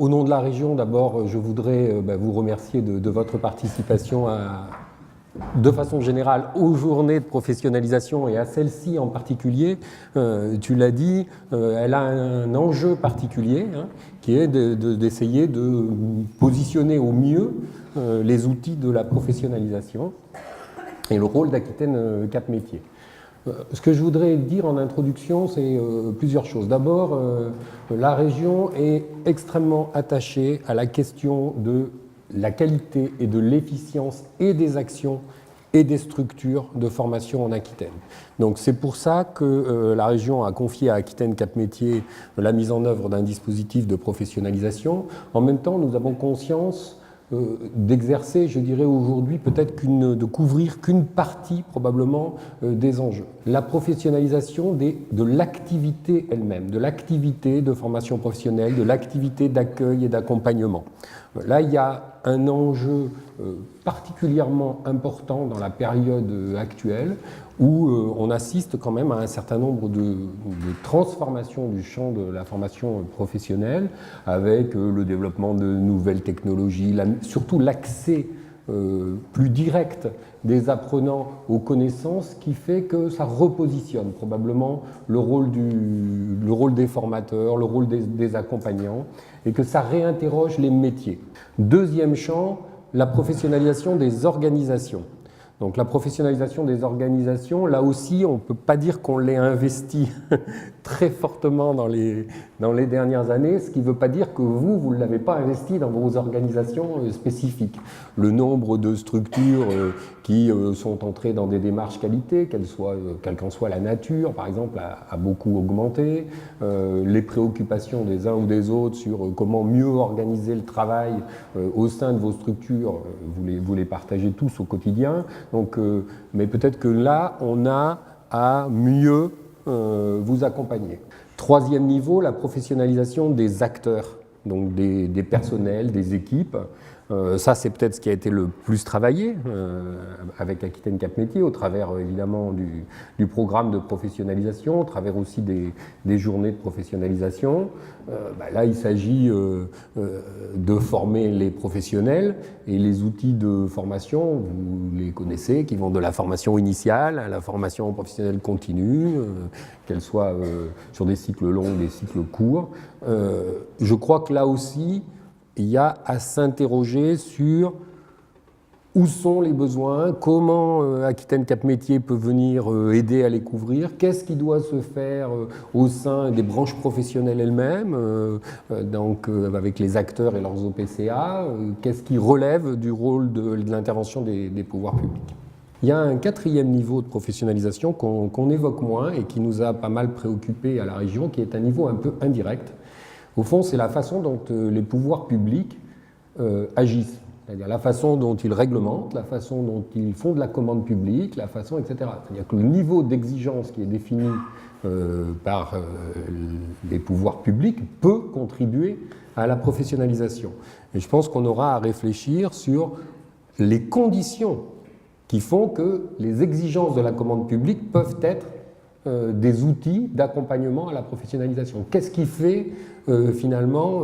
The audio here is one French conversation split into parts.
Au nom de la région, d'abord, je voudrais vous remercier de votre participation de façon générale aux journées de professionnalisation et à celle-ci en particulier. Tu l'as dit, elle a un enjeu particulier qui est d'essayer de positionner au mieux les outils de la professionnalisation et le rôle d'Aquitaine Cap Métiers. Ce que je voudrais dire en introduction, c'est plusieurs choses. D'abord, la région est extrêmement attachée à la question de la qualité et de l'efficience et des actions et des structures de formation en Aquitaine. Donc c'est pour ça que la région a confié à Aquitaine Cap Métiers la mise en œuvre d'un dispositif de professionnalisation. En même temps, nous avons conscience d'exercer, je dirais aujourd'hui, peut-être de couvrir qu'une partie probablement des enjeux. La professionnalisation de l'activité elle-même, de l'activité de formation professionnelle, de l'activité d'accueil et d'accompagnement. Là, il y a un enjeu particulièrement important dans la période actuelle où on assiste quand même à un certain nombre de transformations du champ de la formation professionnelle avec le développement de nouvelles technologies, surtout l'accès plus direct des apprenants aux connaissances qui fait que ça repositionne probablement le rôle des formateurs, le rôle des accompagnants et que ça réinterroge les métiers. Deuxième champ, la professionnalisation des organisations. Donc la professionnalisation des organisations, là aussi, on ne peut pas dire qu'on l'ait investi très fortement dans les dernières années, ce qui ne veut pas dire que vous ne l'avez pas investi dans vos organisations spécifiques. Le nombre de structures qui sont entrées dans des démarches qualité, quelle qu'en soit la nature, par exemple, a beaucoup augmenté. Les préoccupations des uns ou des autres sur comment mieux organiser le travail au sein de vos structures, vous les partagez tous au quotidien. Donc, mais peut-être que là, on a à mieux vous accompagner. Troisième niveau, la professionnalisation des acteurs, donc des personnels, des équipes. Ça, c'est peut-être ce qui a été le plus travaillé avec Aquitaine Cap Métiers, au travers évidemment du programme de professionnalisation, au travers aussi des journées de professionnalisation. Là, il s'agit de former les professionnels et les outils de formation, vous les connaissez, qui vont de la formation initiale à la formation professionnelle continue, qu'elle soit sur des cycles longs, des cycles courts. Je crois que là aussi, il y a à s'interroger sur où sont les besoins, comment Aquitaine Cap Métiers peut venir aider à les couvrir, qu'est-ce qui doit se faire au sein des branches professionnelles elles-mêmes, donc avec les acteurs et leurs OPCA, qu'est-ce qui relève du rôle de l'intervention des pouvoirs publics. Il y a un quatrième niveau de professionnalisation qu'on évoque moins et qui nous a pas mal préoccupés à la région, qui est un niveau un peu indirect. Au fond, c'est la façon dont les pouvoirs publics agissent, c'est-à-dire la façon dont ils réglementent, la façon dont ils font de la commande publique, la façon, etc. C'est-à-dire que le niveau d'exigence qui est défini par les pouvoirs publics peut contribuer à la professionnalisation. Et je pense qu'on aura à réfléchir sur les conditions qui font que les exigences de la commande publique peuvent être des outils d'accompagnement à la professionnalisation. Qu'est-ce qui fait finalement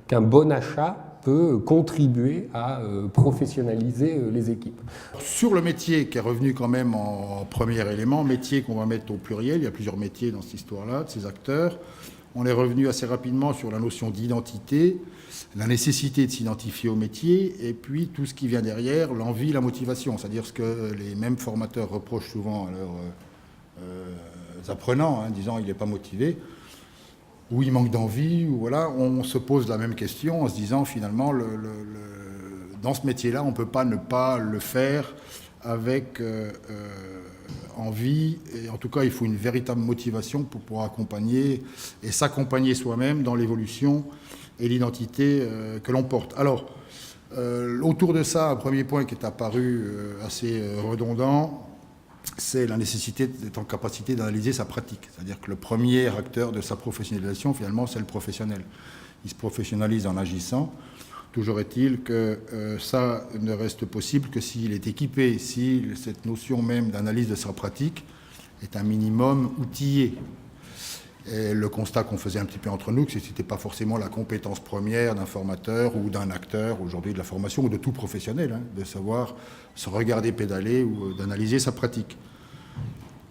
qu'un bon achat peut contribuer à professionnaliser les équipes? Sur le métier qui est revenu quand même en premier élément, métier qu'on va mettre au pluriel, il y a plusieurs métiers dans cette histoire-là, de ces acteurs. On est revenu assez rapidement sur la notion d'identité, la nécessité de s'identifier au métier, et puis tout ce qui vient derrière, l'envie, la motivation, c'est-à-dire ce que les mêmes formateurs reprochent souvent à leurs apprenants, disant il n'est pas motivé, ou il manque d'envie, ou voilà, on se pose la même question en se disant finalement, dans ce métier-là, on ne peut pas ne pas le faire avec envie, et en tout cas, il faut une véritable motivation pour pouvoir accompagner et s'accompagner soi-même dans l'évolution et l'identité que l'on porte. Alors, autour de ça, un premier point qui est apparu assez redondant, c'est la nécessité d'être en capacité d'analyser sa pratique. C'est-à-dire que le premier acteur de sa professionnalisation, finalement, c'est le professionnel. Il se professionnalise en agissant. Toujours est-il que ça ne reste possible que s'il est équipé, si cette notion même d'analyse de sa pratique est un minimum outillé. Et le constat qu'on faisait un petit peu entre nous, que ce n'était pas forcément la compétence première d'un formateur ou d'un acteur aujourd'hui de la formation ou de tout professionnel, hein, de savoir se regarder pédaler ou d'analyser sa pratique.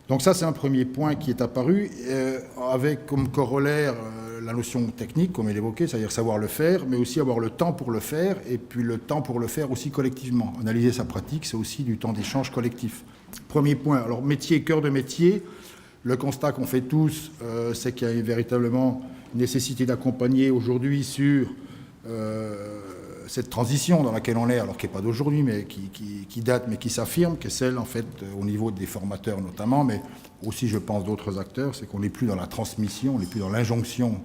Donc ça, c'est un premier point qui est apparu, avec comme corollaire la notion technique, comme elle évoquait, c'est-à-dire savoir le faire, mais aussi avoir le temps pour le faire, et puis le temps pour le faire aussi collectivement. Analyser sa pratique, c'est aussi du temps d'échange collectif. Premier point, alors métier, cœur de métier. Le constat qu'on fait tous, c'est qu'il y a véritablement une nécessité d'accompagner aujourd'hui sur cette transition dans laquelle on est, alors qui n'est pas d'aujourd'hui, mais qui date, mais qui s'affirme, qui est celle, en fait, au niveau des formateurs notamment, mais aussi, je pense, d'autres acteurs, c'est qu'on n'est plus dans la transmission, on n'est plus dans l'injonction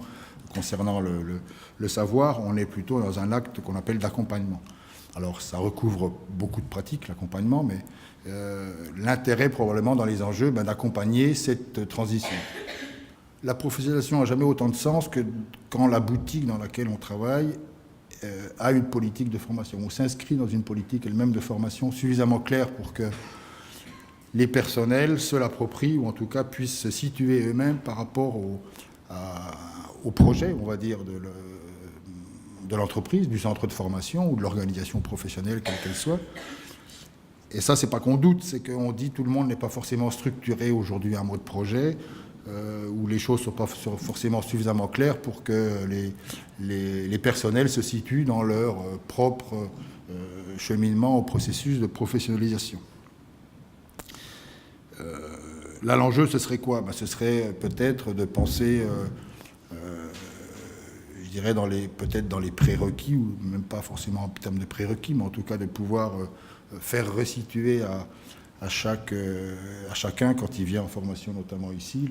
concernant le savoir, on est plutôt dans un acte qu'on appelle d'accompagnement. Alors, ça recouvre beaucoup de pratiques, l'accompagnement, mais l'intérêt probablement dans les enjeux d'accompagner cette transition. La professionnalisation n'a jamais autant de sens que quand la boutique dans laquelle on travaille a une politique de formation. On s'inscrit dans une politique elle-même de formation suffisamment claire pour que les personnels se l'approprient ou en tout cas puissent se situer eux-mêmes par rapport au projet, on va dire, de l'entreprise, du centre de formation ou de l'organisation professionnelle, quelle qu'elle soit. Et ça, c'est pas qu'on doute, c'est qu'on dit que tout le monde n'est pas forcément structuré aujourd'hui en mode projet, où les choses ne sont pas forcément suffisamment claires pour que les personnels se situent dans leur propre cheminement au processus de professionnalisation. Là, l'enjeu, ce serait quoi ? Ce serait peut-être de penser, je dirais, peut-être dans les prérequis, ou même pas forcément en termes de prérequis, mais en tout cas de pouvoir faire resituer à chacun, quand il vient en formation, notamment ici,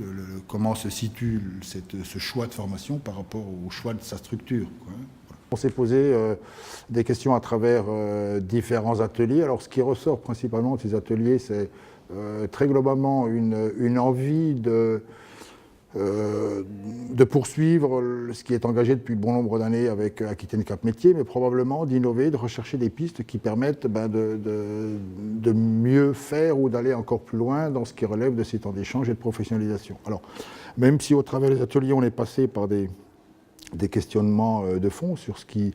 comment se situe ce choix de formation par rapport au choix de sa structure, quoi. On s'est posé des questions à travers différents ateliers. Alors, ce qui ressort principalement de ces ateliers, c'est très globalement une envie de poursuivre ce qui est engagé depuis bon nombre d'années avec Aquitaine Cap Métiers, mais probablement d'innover, de rechercher des pistes qui permettent de mieux faire ou d'aller encore plus loin dans ce qui relève de ces temps d'échange et de professionnalisation. Alors, même si au travers des ateliers, on est passé par des questionnements de fond sur ce qui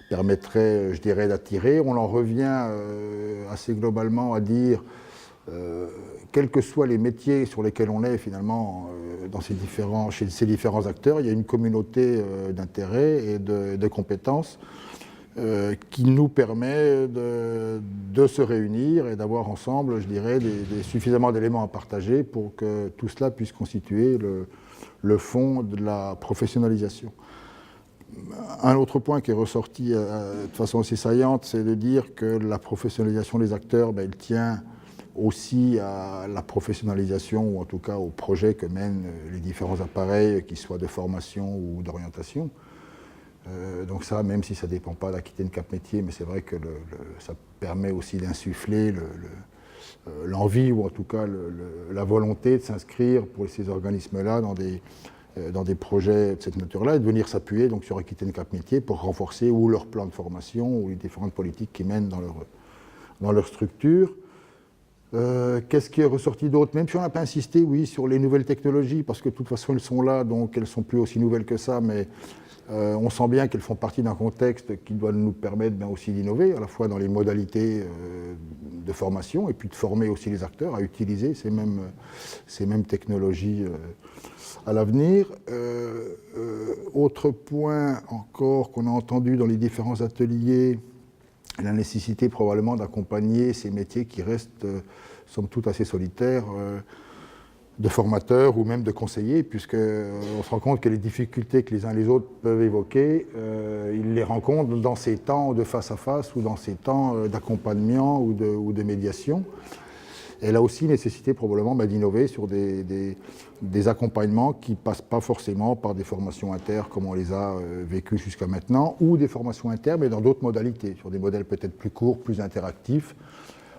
permettrait, je dirais, d'attirer, on en revient assez globalement à dire quels que soient les métiers sur lesquels on est finalement chez ces différents acteurs, il y a une communauté d'intérêts et de compétences qui nous permet de se réunir et d'avoir ensemble, je dirais, suffisamment d'éléments à partager pour que tout cela puisse constituer le fond de la professionnalisation. Un autre point qui est ressorti de façon aussi saillante, c'est de dire que la professionnalisation des acteurs, elle tient aussi à la professionnalisation, ou en tout cas au projet que mènent les différents appareils, qu'ils soient de formation ou d'orientation. Donc ça, même si ça ne dépend pas d'Aquitaine Cap Métiers, mais c'est vrai que ça permet aussi d'insuffler l'envie, ou en tout cas la volonté de s'inscrire pour ces organismes-là dans des projets de cette nature-là, et de venir s'appuyer donc sur Aquitaine Cap Métiers pour renforcer ou leur plan de formation ou les différentes politiques qu'ils mènent dans leur structure. Qu'est-ce qui est ressorti d'autre? Même si on n'a pas insisté, oui, sur les nouvelles technologies, parce que de toute façon elles sont là, donc elles ne sont plus aussi nouvelles que ça, mais on sent bien qu'elles font partie d'un contexte qui doit nous permettre bien aussi d'innover, à la fois dans les modalités de formation, et puis de former aussi les acteurs à utiliser ces mêmes technologies à l'avenir. Autre point encore qu'on a entendu dans les différents ateliers, la nécessité probablement d'accompagner ces métiers qui restent, somme toute, assez solitaires, de formateurs ou même de conseillers, puisqu'on se rend compte que les difficultés que les uns et les autres peuvent évoquer, ils les rencontrent dans ces temps de face à face ou dans ces temps d'accompagnement ou de médiation. Elle a aussi nécessité probablement d'innover sur des accompagnements qui ne passent pas forcément par des formations inter comme on les a vécues jusqu'à maintenant, ou des formations inter mais dans d'autres modalités, sur des modèles peut-être plus courts, plus interactifs.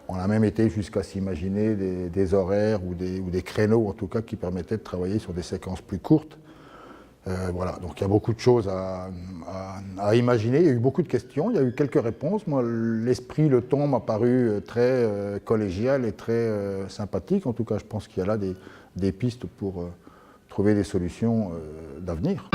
On a même été jusqu'à s'imaginer des horaires ou des créneaux en tout cas qui permettaient de travailler sur des séquences plus courtes. Voilà, donc il y a beaucoup de choses à imaginer. Il y a eu beaucoup de questions, il y a eu quelques réponses. Moi, l'esprit, le ton m'a paru très collégial et très sympathique. En tout cas, je pense qu'il y a là des pistes pour trouver des solutions d'avenir.